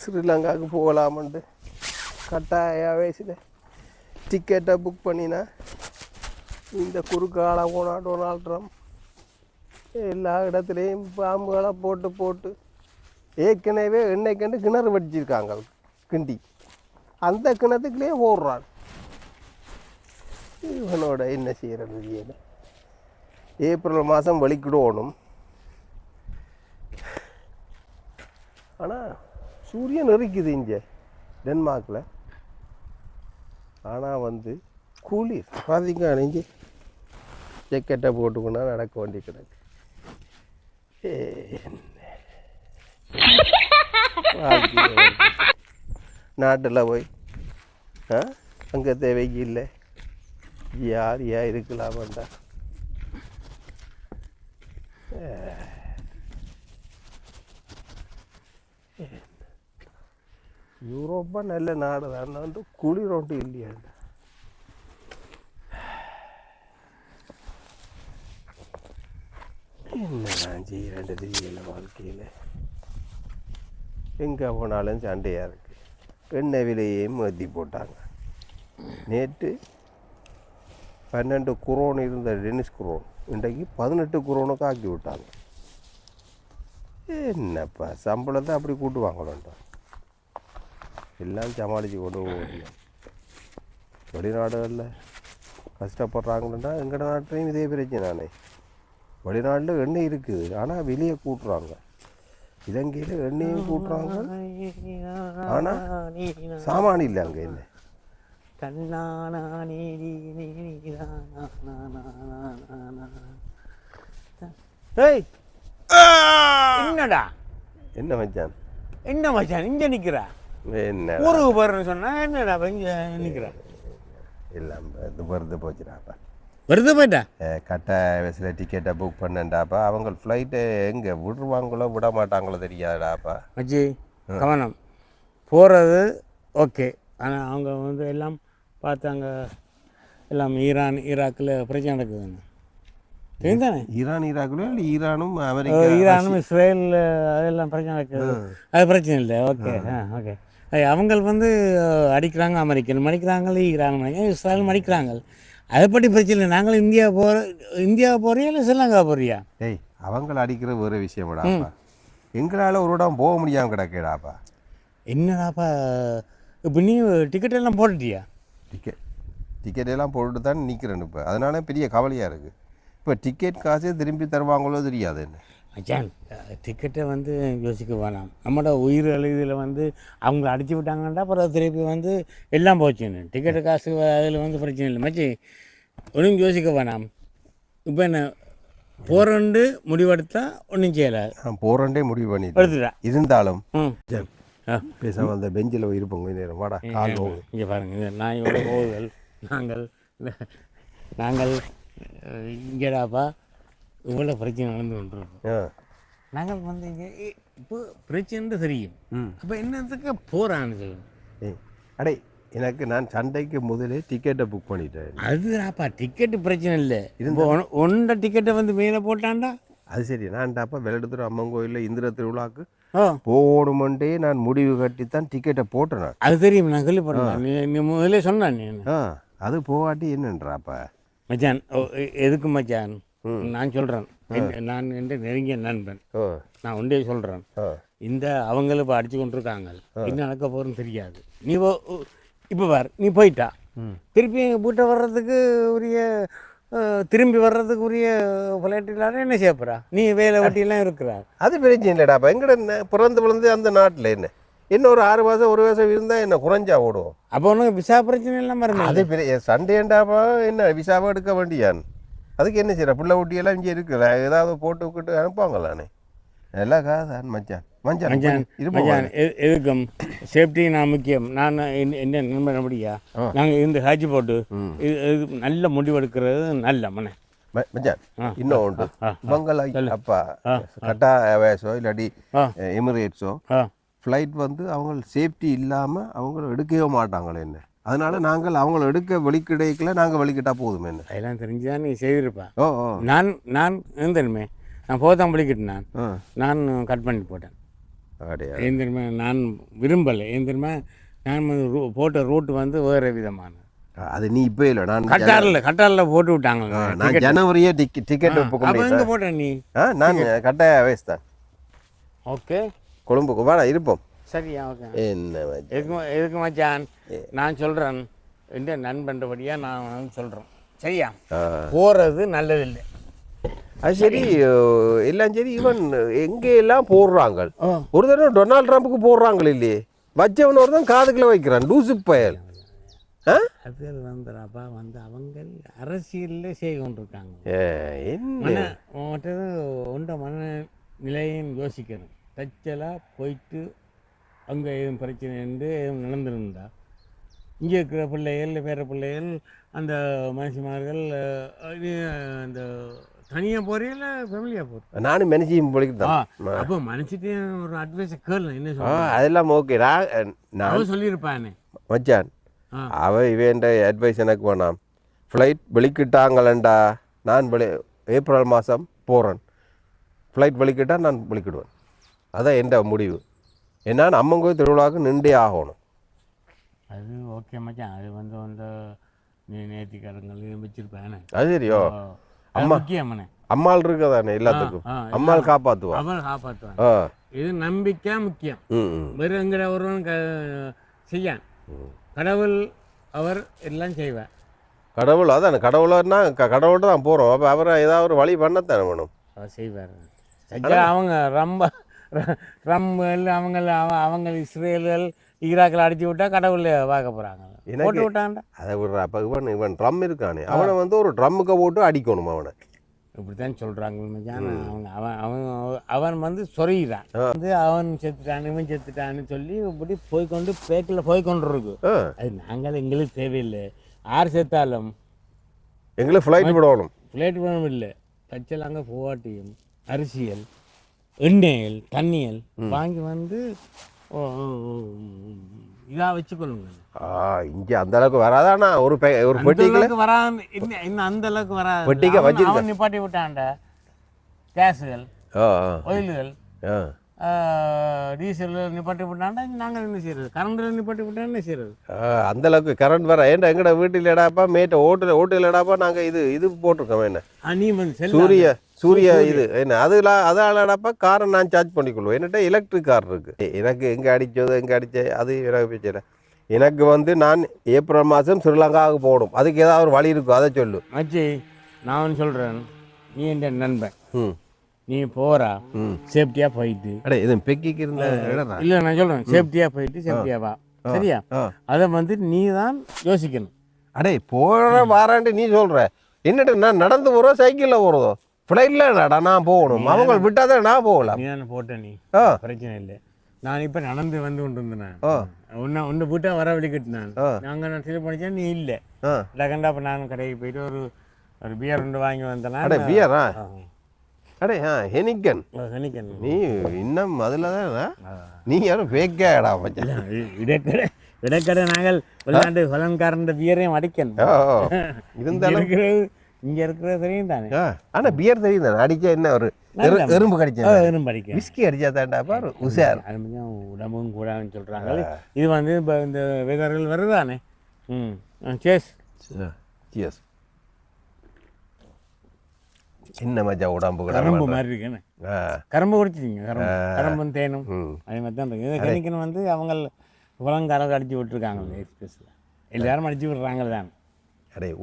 ஸ்ரீலங்காவுக்கு போகலாமண்டு கட்டாய வயசில் டிக்கெட்டை புக் பண்ணினா இந்த குறுக்கால போனா டொனால்ட் ட்ரம்ப் எல்லா இடத்துலையும் பாம்புகளை போட்டு போட்டு ஏற்கனவே எண்ணெய்க்கண்டு கிணறு வடிச்சிருக்காங்க கிண்டி அந்த கிணத்துக்குள்ளே ஓடுறான். இவனோட என்ன செய்கிறது? ஏப்ரல் மாதம் வலிக்கிடணும். ஆனால் சூரியன் இருக்குது இங்கே டென்மார்க்கில். ஆனால் வந்து குளிர் பார்த்தீங்க அணிஞ்சு ஜக்கெட்டை போட்டுக்கொண்டா நடக்க வேண்டி கிடக்கு. நாட்டில் போய் அங்கே தேவைக்கு இல்லை யார் இருக்கலாமாண்டா. யூரோப்பா நல்ல நாடு தான் வந்து குளிர் ஒன்றும் இல்லையாண்டா. என்ன நான் செய்கிறேன் தெரியல. வாழ்க்கையில் எங்கே போனாலும் சண்டையாக இருக்குது. எண்ணெய் விலையையும் ஏற்றி போட்டாங்க. நேற்று 12 குரோன் இருந்த டெனிஸ் குரோன் இன்றைக்கு 18 குரோனுக்கு ஆக்கி விட்டாங்க. என்னப்பா சம்பளத்தை அப்படி கூட்டுவாங்களோண்டா. எல்லாம் சமாளித்து கொண்டு போகணும். வெளிநாடுகளில் கஷ்டப்படுறாங்கன்னா எங்கட நாட்டிலையும் இதே பிரச்சனை. வெளிநாட்டில் எண்ணெய் இருக்குது ஆனால் வெளியே கூட்டுறாங்க. இலங்கையில் எண்ணெயும் கூட்டுறாங்க ஆனால் சாமான் இல்லை. அங்கே என்ன என்னடா என்ன மச்சான் இங்க நிக்கிறா? என்ன ஊருக்கு போறேன்னு சொன்னா என்னடா இங்க நிக்கிறா? எல்லாம் வருது போச்சுடாப்பா. வருது போயிட்டா கட்டாய வயசில் டிக்கெட்டை புக் பண்ணேன்டாப்பா. அவங்க ஃப்ளைட்டு எங்கே விடுவாங்களோ விட மாட்டாங்களோ தெரியாதாப்பா. மச்சி கவனம் போகிறது ஓகே. ஆனால் அவங்க வந்து எல்லாம் பார்த்தாங்க. எல்லாம் ஈராக்கில் பிரச்சனை நடக்குதுன்னு தெரியுதானே? ஈராக்கில் இல்லை ஈரானும் அமெரிக்கா ஈரானும் இஸ்ரேல் அதெல்லாம் பிரச்சனை நடக்குது. அது பிரச்சனை இல்லை. Okay okay. அவங்க வந்து அடிக்கிறாங்க, அமெரிக்கன் மடிக்கிறாங்க, ஈரான் மடிக்கிறாங்க, இஸ்ரேல் மடிக்கிறாங்க. அதை பற்றி பிரச்சனை இல்லை. நாங்களும் இந்தியா போறியா இல்லை ஸ்ரீலங்கா போறியா? ஏய் அவங்கள அடிக்கிற ஒரு விஷயம்டாப்பா. எங்களால் ஒரு இடம் போக முடியாமல் கிடக்கேடாப்பா. என்னடாப்பா இப்போ நீ டிக்கெட் எல்லாம் போட்டுட்டியா? டிக்கெட் எல்லாம் போட்டு தான் நிற்கிறேன் இப்போ. அதனால பெரிய கவலையாக இருக்குது. இப்போ டிக்கெட் காசே திரும்பி தருவாங்களோ தெரியாது. என்ன மச்சான் டிக்கெட்டை வந்து யோசிக்க வேணாம். நம்மளோட உயிர் இதில் வந்து அவங்கள அடிச்சு விட்டாங்கன்னா அப்புறம் திருப்பி வந்து எல்லாம் போச்சுன்னு டிக்கெட்டு காசு அதில் வந்து பிரச்சனை இல்லை. மச்சி ஒன்றும் யோசிக்க வேணாம். இப்போ என்ன போகிறண்டு முடிவெடுத்தா ஒன்றும் செய்யலாது. போகிறண்டே முடிவு பண்ணிட்டு எடுத்துட்டா இருந்தாலும் பேசாமல் அந்த பெஞ்சில் இருப்போம் கொஞ்ச நேரம். வாடா கால் போகும். இங்கே பாருங்கள் நாயோட ஓதுகள் நாங்கள் இங்கேடாப்பா இவ்வளோ பிரச்சனை நடந்து கொண்டிருக்கோம். நாங்கள் வந்து இங்கே இப்போ பிரச்சனை தெரியும். அப்போ என்னத்துக்கு போகிறான்னு சொல்லுங்கள். அடே எனக்கு நான் சண்டைக்கு முதலே டிக்கெட்டை புக் பண்ணிட்டேன். அதுப்பா டிக்கெட்டு பிரச்சனை இல்லை. ஒன்றை டிக்கெட்டை வந்து மேலே போட்டான்டா. அது சரி. நான்டாப்பா வெள்ளடுத்துற அம்மன் கோயிலில் இந்திர திருவிழாவுக்கு போகணுமெண்டே நான் முடிவு கட்டித்தான் டிக்கெட்டை போட்டேன். அது தெரியும். நான் கேள்விப்பட்டேன். நீ முதலே சொன்னான். அது போகாட்டி என்னன்றாப்பா மச்சான். எதுக்கு மச்சான் நான் சொல்கிறேன். நான் என்று நெருங்கிய நண்பன். நான் ஒன்றே சொல்கிறேன். இந்த அவங்களும் இப்போ அடித்து கொண்டிருக்காங்க. என்ன நடக்க போகிறேன்னு தெரியாது. நீ இப்போ பார் நீ போயிட்டா திருப்பி எங்கள் வீட்டை வர்றதுக்கு உரிய திரும்பி வர்றதுக்கு உரிய ஃப்ளைட் இல்லாத என்ன செய்யப்படுறா? நீ வேலை வட்டியெல்லாம் இருக்கிறா. அது பிரச்சனை இல்லைடாப்பா. எங்கட பிறந்து அந்த நாட்டில் என்ன இன்னும் ஒரு 6 மாதம் 1 வருஷம் இருந்தால் என்ன குறைஞ்சா ஓடுவோம். அப்போ ஒன்றும் விசா பிரச்சனை எல்லாம் வரணும். அது சண்டேண்டாப்பா என்ன விசாவை எடுக்க வேண்டியான். அதுக்கு என்ன செய்யற பிள்ளை ஊட்டியெல்லாம் இங்கே இருக்குல்ல ஏதாவது போட்டு விட்டு அனுப்புவாங்களானே. நல்லா காதான் மச்சான் மச்சான் எதுக்கும் சேஃப்டி நான் முக்கியம். நான் என்ன நண்பன் அப்படியா நாங்கள் இந்த ஹாஜி போட்டு இது நல்ல முடிவெடுக்கிறது நல்ல மன மச்சான். இன்னும் உண்டு இவங்கள அப்பா கட்டா ஏர்வேஸோ இல்லாட்டி எமிரேட்ஸோ ஃப்ளைட் வந்து அவங்க சேஃப்டி இல்லாமல் அவங்கள எடுக்கவே மாட்டாங்களே என்ன. அதனால நாங்கள் அவங்கள எடுக்க வழிக்கிடைக்கல நாங்கள் வழிக்கிட்டா போதுமே என்ன. அதெல்லாம் தெரிஞ்சுதான் நீ செய்திருப்பேன். நான் இருந்தேனுமே நான் போதான் வலிக்கிட்டேன். நான் கட் பண்ணி போட்டேன். அப்படியா ஏன் தெரியுமா நான் விரும்பலை. ஏன் தெரியுமா நான் வந்து போட்ட ரூட் வந்து வேறு விதமான. அது நீ இப்போ இல்லை, நான் கட்டாரில் போட்டு விட்டாங்க. நான் ஜனவரியே டிக்கெட் அப்போ எங்கே போட்டேன் நீ? நான் கட்டாய வயசு தான். ஓகே, கொழும்புக்கு வாடா இருப்போம். சரியா, ஓகே. என்ன எதுக்கு மச்சான் நான் சொல்கிறேன், எந்த நண்பன்றபடியாக நான் சொல்கிறேன், சரியா? போகிறது நல்லதில்லை. அது சரி, எல்லாம் சரி. இவன் எங்கே எல்லாம் போடுறாங்க. ஒரு தடவை டொனால்ட் ட்ரம்ப்புக்கு போடுறாங்களே இல்லையே, வச்சவன் ஒரு தான் காதுக்குள்ள வைக்கிறான் லூசு பயல். அது வந்துடாப்பா வந்து அவங்க அரசியலில் செய்து கொண்டிருக்காங்க. மற்றது உண்ட மனநிலையும் யோசிக்கணும். தச்சலாக போயிட்டு அங்கே எதுவும் பிரச்சனை என்று எதுவும் நடந்துருந்தா இங்கே இருக்கிற பிள்ளைகள் பேர பிள்ளைகள் அந்த மனுஷிமார்கள் அந்த தனியாக போகிறீங்கள ஃபேமிலியாக போகிறேன். நானும் மனுஷியும் போலிக்கிட்டேன். அப்போ மனுஷிட்டு ஒரு அட்வைஸை கேள்வி என்ன சொல்லுவேன். அதெல்லாம் ஓகே. நான் சொல்லியிருப்பானே மச்சான், அவன் இவன்ட அட்வைஸ் எனக்கு வேணாம். ஃப்ளைட் வெளிக்கிட்டாங்களேண்டா, நான் ஏப்ரல் மாதம் போகிறேன். ஃப்ளைட் வெளிக்கிட்டால் நான் வெளிக்கிடுவேன். அதான் எந்த முடிவு. என்னன்னு அம்மங்கோயில் திருவிழாவுக்கு நின்றே ஆகணும். அது ஓகே மச்சான். அது வந்து வந்து நீ நேர்த்திக்காரங்கள் வச்சிருப்பேன். அது சரியோ, அம்மா அம்மாள் இருக்கதானே எல்லாத்துக்கும். அம்மாள் காப்பாற்றுவான். அம்மாள் காப்பாற்றுவான். இது நம்பிக்கை முக்கியம். வெறுங்கிற ஒருவன் செய்யான். கடவுள் அவர் எல்லாம் செய்வார். கடவுள் அதானே, கடவுள்னா கடவுள்கிட்ட தான் போகிறோம். அப்போ அவரை ஏதாவது ஒரு வழி பண்ணத்தானே வேணும். அவர் செய்வார். அவங்க அவங்க இஸ்ரேல்கள் ஈராக்கில் அடிச்சு விட்டா கடவுள் பார்க்க போகிறாங்க. போட்டு விட்டான்டா அதை விடுறா. அப்போ இவன் ட்ரம் இருக்கானே, அவனை வந்து ஒரு ட்ரம்முக்கு போட்டு அடிக்கணும் அவனை. இப்படித்தான் சொல்கிறாங்க. அவன் வந்து சொருகிறான். வந்து அவன் செத்துட்டான் இவன் செத்துட்டான்னு சொல்லி இப்படி போய்கொண்டு பேக்கில் போய்கொண்டு இருக்கு. அது நாங்கள் எங்களுக்கு தேவையில்லை. யார் செத்தாலும் எங்களுக்கு ஃப்ளைட் விடணும். ஃப்ளைட் விடணும் இல்லை. தச்சல் அங்கே போவாட்டியும் அரிசியல் எண்ணெய்கள் தண்ணியல் வாங்கி வந்து இதாக வச்சுக்கொள்ளுங்க. இங்கே அந்த அளவுக்கு வராதானா? ஒரு பெட்டிக்கு வராது. இன்னும் அந்த அளவுக்கு வராது. பெட்டிக்கு வச்சு அவன் நிப்பாட்டி விட்டான்ட. கேஸுகள் ஆயில்கள் டீசல் நிப்பாட்டி விட்டாண்டா. நாங்கள் என்ன செய்யறது? கரண்டில் நிப்பாட்டி விட்டா என்ன செய்யறது? அந்த அளவுக்கு கரண்ட் வர. ஏன்டா எங்கட வீட்டில் இடாப்பா மேட்ட ஓட்டில் இடாப்பா நாங்கள் இது போட்டிருக்கோம். என்ன நீ வந்து சூரிய இது என்ன அதால் இடாப்பா காரை நான் சார்ஜ் பண்ணிக்கொள்வோம். என்கிட்ட எலக்ட்ரிக் கார் இருக்குது. எனக்கு எங்கே அடித்தது அது எனக்கு பிரச்சனை. எனக்கு வந்து நான் ஏப்ரல் மாதம் ஸ்ரீலங்காவுக்கு போகணும். அதுக்கு ஏதாவது ஒரு வழி இருக்கும், அதை சொல்லு. மச்சி நான் சொல்கிறேன், நீ என்ற நண்பன், நீ போகிறா சேஃப்டியாக போயிட்டு. இது பெக்கிக்கு இருந்த இல்லை நான் சொல்கிறேன், சேஃப்டியாக போயிட்டு சேஃப்டியாக வா. சரியா? அதை வந்து நீ தான் யோசிக்கணும். போகிற வாரான்ட்டு நீ சொல்கிற. என்னட்டு நான் நடந்து போகிறோம் சைக்கிளில் போகிறதோ ஃப்ளைட்டில் நான் போகணும். அவங்க விட்டாதான் நான் போகலாம். நீ தானே போட்டேன். நீ பிரச்சனை இல்லை. நான் இப்போ நடந்து வந்து கொண்டு இருந்தேன். ஒன்று வீட்டா வர வலிக்கிட்டேன். நாங்கள் நான் சில பண்ணிச்சேன். நீ இல்லை கண்டா. அப்போ நான் கடைக்கு போயிட்டு ஒரு பியர் ரெண்டு வாங்கி வந்தேன். பியரா? ஹெனிக்கன். நீ இன்னும் அதில் தான் நீ யாரும் பேக்கேடா மச்சான். இடக்கடை நாங்கள் விளையாண்டு பலன்காரன் பியரையும் அடிக்கணும். இருந்தாலும் இங்கே இருக்கிறது தெரியும் தானே. ஆனால் பியர் தெரியும் தானே. அடித்தா என்ன ஒரு எறும்பு கடிச்சா எறும்பு அடிக்க விஸ்கி அடித்தா தாண்டா பாரு உஷார். அது கொஞ்சம் உடம்பும் கூடாதுன்னு சொல்கிறாங்க. இது வந்து இப்போ இந்த வெதர்கள் வருதானே. Chase chase. என்ன மஜா உடம்பு கரும்பு மாதிரி இருக்குன்னு. கரும்பு குடிச்சிங்க. கரும்பும் தேனும் அதே மாதிரி தான் இருக்குது. கணிக்கணும் வந்து அவங்க உலங்காரர்கள் அடித்து விட்டுருக்காங்க. எக்ஸ்பிரஸில் எல்லாரும் அடித்து விடுறாங்க தான்.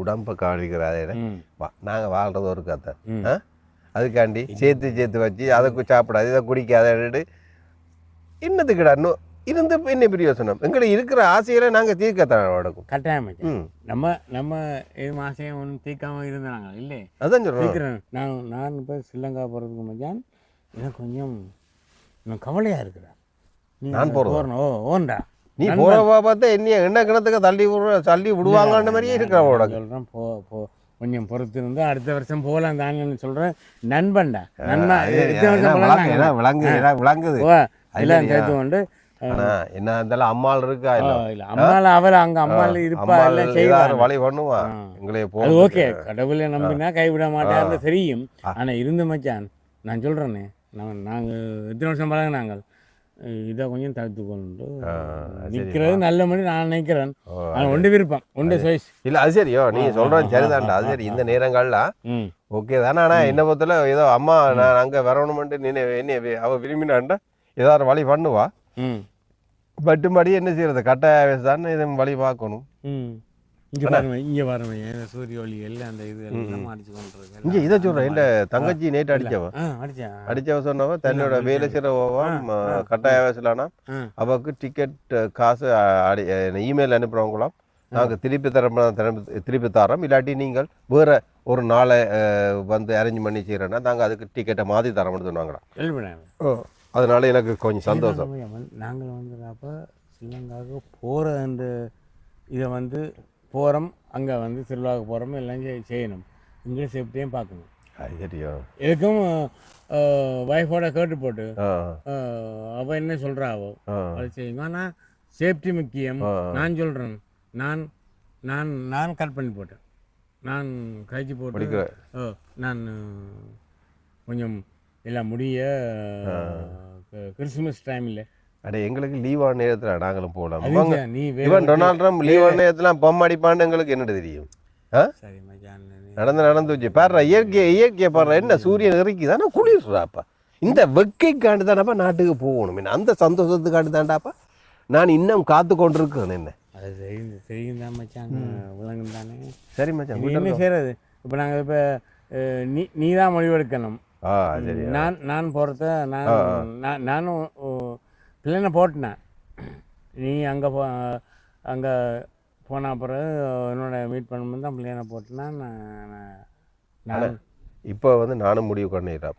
உடம்பை காணிக்கிறாதே. நாங்கள் வாழ்கிறது ஒரு கதை. அதுக்காண்டி சேர்த்து வச்சு அதை சாப்பிடாது இதை குடிக்காத இன்னத்துக்கிடா இன்னும் இருந்து என்ன பிரயோசனம்? எங்களை இருக்கிற ஆசையில நாங்கள் தீர்க்கத்தான் நடக்கும். கட்டாயம் நம்ம எதுவும் ஆசையை ஒன்றும் தீர்க்காமல் இருந்தாங்க இல்லை. அதான் சொல்கிறேன். நான் இப்போ ஸ்ரீலங்கா போகிறதுக்கு மச்சான் எனக்கு கொஞ்சம் கவலையாக இருக்கிறேன். நான் போகிறேன். ஓண்டா நீ போகிறப்ப பார்த்தா என்ன கிணத்துக்கு தள்ளி விடுவாங்கன்ற மாதிரியே இருக்கிறவங்களோட சொல்கிறேன். கொஞ்சம் பொறுத்து இருந்தால் அடுத்த வருஷம் போகலாம் தானேன்னு சொல்கிறேன். நண்பன்டா நண்பா விளங்குது எல்லாம் சேர்த்து கொண்டு என்ன இருந்தாலும் அம்மாள் இருக்கா இல்லை அம்மாள் அவள் அங்கே அம்மாள் இருப்பா எல்லாம் செய்வார் வழி பண்ணுவா எங்களே போ. ஓகே கடவுளை நம்பினா கைவிட மாட்டான்னு தெரியும். ஆனால் இருந்து மச்சான் நான் சொல்கிறேன்னே நாங்கள் எத்தனை வருஷம் பழக நாங்கள் இதை கொஞ்சம் தவிர்த்துக்கொண்டு நிற்கிறது நல்ல மணி நான் நினைக்கிறேன். ஆனால் ஒன்று விருப்பம் ஒன்று சாய்ஸ் இல்லை அது சரியோ நீங்கள் சொல்கிறது சரிதான்டா. அது சரி இந்த நேரங்கள்லாம் ஓகே தானே. ஆனால் என்ன பொறுத்தல ஏதோ அம்மா நான் அங்கே வரணுமென்ட்டு என்ன அவள் விரும்பினான்டா ஏதாவது வழி பண்ணுவா. பட்டும்படி என்ன செய்யறது கட்டாய தானே இதை வழி பார்க்கணும். இங்கே வரணும் சூரிய ஒளி எல்லாம் அந்த இது எல்லாம் அடிச்சு கொண்டு இங்கே இதை சொல்கிறேன். இந்த தங்கச்சி நேற்று அடித்தவ அடித்தவ சொன்னவ தன்னோட வேலை செய்கிறவா கட்டாய வயசுலானா அவக்கு டிக்கெட் காசு இமெயில் அனுப்புகிறவங்களாம் நாங்கள் திருப்பி தரோம். இல்லாட்டி நீங்கள் வேறு ஒரு நாளை வந்து அரேஞ்ச் பண்ணி செய்கிறோன்னா நாங்கள் அதுக்கு டிக்கெட்டை மாற்றி தரோம்னு சொன்னாங்களாம். அதனால எனக்கு கொஞ்சம் சந்தோஷம். நாங்கள் வந்து அப்போ ஸ்ரீலங்காவுக்கு போகிற இதை வந்து போகிறோம், அங்கே வந்து திருவிழாவுக்கு போகிறோம் எல்லாம் செய்யணும். இங்கே சேஃப்டியும் பார்க்கணும். அது சரியா எதுக்கும் ஒய்ஃபோட கேட்டு போட்டு அவள் என்ன சொல்கிறாவோ அது செய்யுங்க. ஆனால் சேஃப்டி முக்கியம். நான் சொல்கிறேன், நான் நான் நான் கட் பண்ணி போட்டேன். நான் கழிச்சு போட்டு நான் கொஞ்சம் எல்லாம் முடிய கிறிஸ்துமஸ் டைமில் அட எங்களுக்கு லீவான நேரத்தில் நாங்களும் போகலாம். இவன் டொனால்ட் ட்ரம்ப் லீவான நேரத்தில் பம் அடிப்பான்னு எங்களுக்கு என்னட்டு தெரியும். நடந்து வச்சு பாடுறா இயற்கையை பாடுறா. என்ன சூரியன் இறக்கிதானா குளிர்றாப்பா. இந்த வெக்கைக்காண்டு தானப்பா நாட்டுக்கு போகணும். என்ன அந்த சந்தோஷத்துக்காண்டு தாண்டாப்பா நான் இன்னும் காத்து கொண்டிருக்கேன். என்ன அது தெரியும் தான் மச்சான், விலங்கு தானே. சரி மச்சான், என்ன செய்கிறது. இப்போ நாங்கள் இப்போ நீ தான் முடிவெடுக்கணும். நான் போகிறத நானும் பிள்ளைனை போட்டினேன். நீ அங்கே போன பிறகு என்னோட மீட் பண்ணும்போது தான் பிள்ளைனை போட்டினா நான் இப்போ வந்து நானும் முடிவு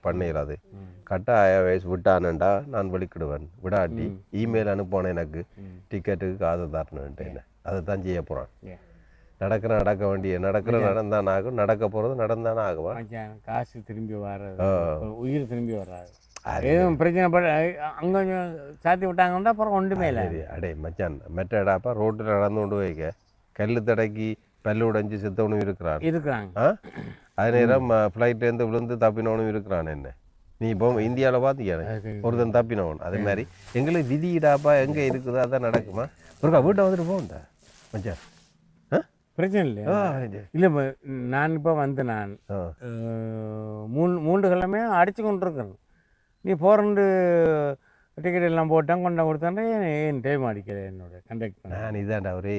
பண்ணிடாது. கட்டாய வயசு விட்டானேண்டா நான் வெளிக்கிடுவேன். விடாட்டி இமெயில் அனுப்பானேன் எனக்கு டிக்கெட்டுக்கு காசு தரணுன்ட்டு. என்ன அதை தான் செய்ய போகிறான். நடக்க வேண்டிய நடந்தான் ஆகும். நடக்க போகிறது நடந்தானே ஆகுவா. காசு திரும்பி வர்றது, உயிர் திரும்பி வராது. எதுவும் பிரச்சனை அங்கே சாத்தி விட்டாங்கன்னா அப்புறம் ஒன்றுமே இல்லை. அடே மச்சான் மெட்டடாப்பா ரோட்டில் நடந்து கொண்டு வைக்க கல் தடக்கி பல்லு உடைஞ்சி செத்தவனும் இருக்கிறாங்க. அது நேரம் ஃப்ளைட்லேருந்து விழுந்து தப்பினவனும் இருக்கிறான். என்ன நீ இப்போ இந்தியாவில் பார்த்திக்கானே ஒருத்தன் தப்பினவன். அதே மாதிரி எங்களுக்கு விதிடாப்பா எங்கே இருக்குதோ அதான் நடக்குமா. ஒருக்கா வீட்டை வந்துட்டு போகண்டா மச்சான். பிரச்சனை இல்லையா? இல்லை நான் இப்போ வந்து நான் 3 கிழமை அடித்து கொண்டு இருக்கிறேன். நீ போகிறண்டு டிக்கெட் எல்லாம் போட்டான் கொண்டா கொடுத்தாண்டே ஏன் டைம் அடிக்கல என்னோட கண்டக்ட் பண்ண. நான் இதாண்டா ஒரே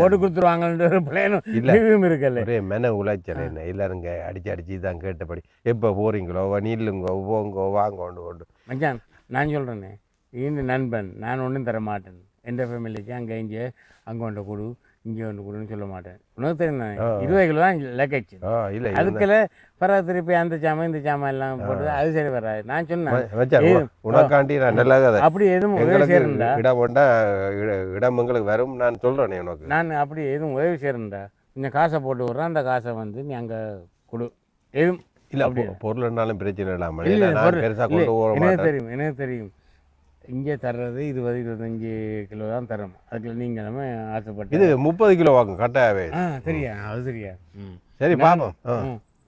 போட்டு கொடுத்துருவாங்கன்ற ஒரு பிளானும் இல்லையும் இருக்கல. ஒரே உழைச்சல். என்ன எல்லாருங்க அடிச்சு தான் கேட்டபடி எப்போ போகிறீங்களோ நீளுங்கோ போங்கோ வாங்கோண்டு மச்சான். நான் சொல்கிறேனே இந்த நண்பன் நான் ஒன்றும் தர மாட்டேன். எந்த ஃபேமிலிக்கு அங்கே கொண்டு கொடு இங்கே ஒன்று கொடுன்னு சொல்ல மாட்டேன். உனக்கு தெரியும் 20 கிலோ தான் லக்கேஜ். இல்லை அதுக்குள்ள பரவாயில்ல திருப்பி அந்த சாமான் இந்த சாமான் எல்லாம் போட்டு அது சரி வராது. நான் சொன்னேன் உனக்காண்டி நான் நல்லா அப்படி எதுவும் உதவி செய்யறா இடம் எங்களுக்கு வரும். நான் சொல்கிறேன் உனக்கு நான் அப்படி எதுவும் உதவி செய்யறா கொஞ்சம் காசை போட்டு விட்றேன். அந்த காசை வந்து நீ அங்கே கொடு. எதுவும் இல்லை பொருள்னாலும் பிரச்சனை இல்லாமல் எனக்கு தெரியும். இங்கே தர்றது 20-25 கிலோ தான் தரோம். அதுக்குள்ள நீங்கள் நம்ம ஆசைப்பட்டு இது 30 கிலோ வாங்க கட்டாயவே. சரியா அது சரியா. சரி பாப்போம்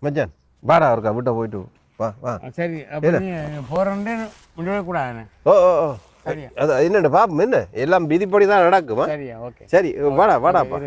மச்சான். வாடா இருக்கா விட்ட போயிட்டு வா. சரி அப்படி போகிறோன்னே முடியவே கூடாது. சரியா அது என்னென்ன பாப்போம். என்ன எல்லாம் விதிப்படி தான் நடக்குமா. சரியா ஓகே. சரி வாடாப்பா.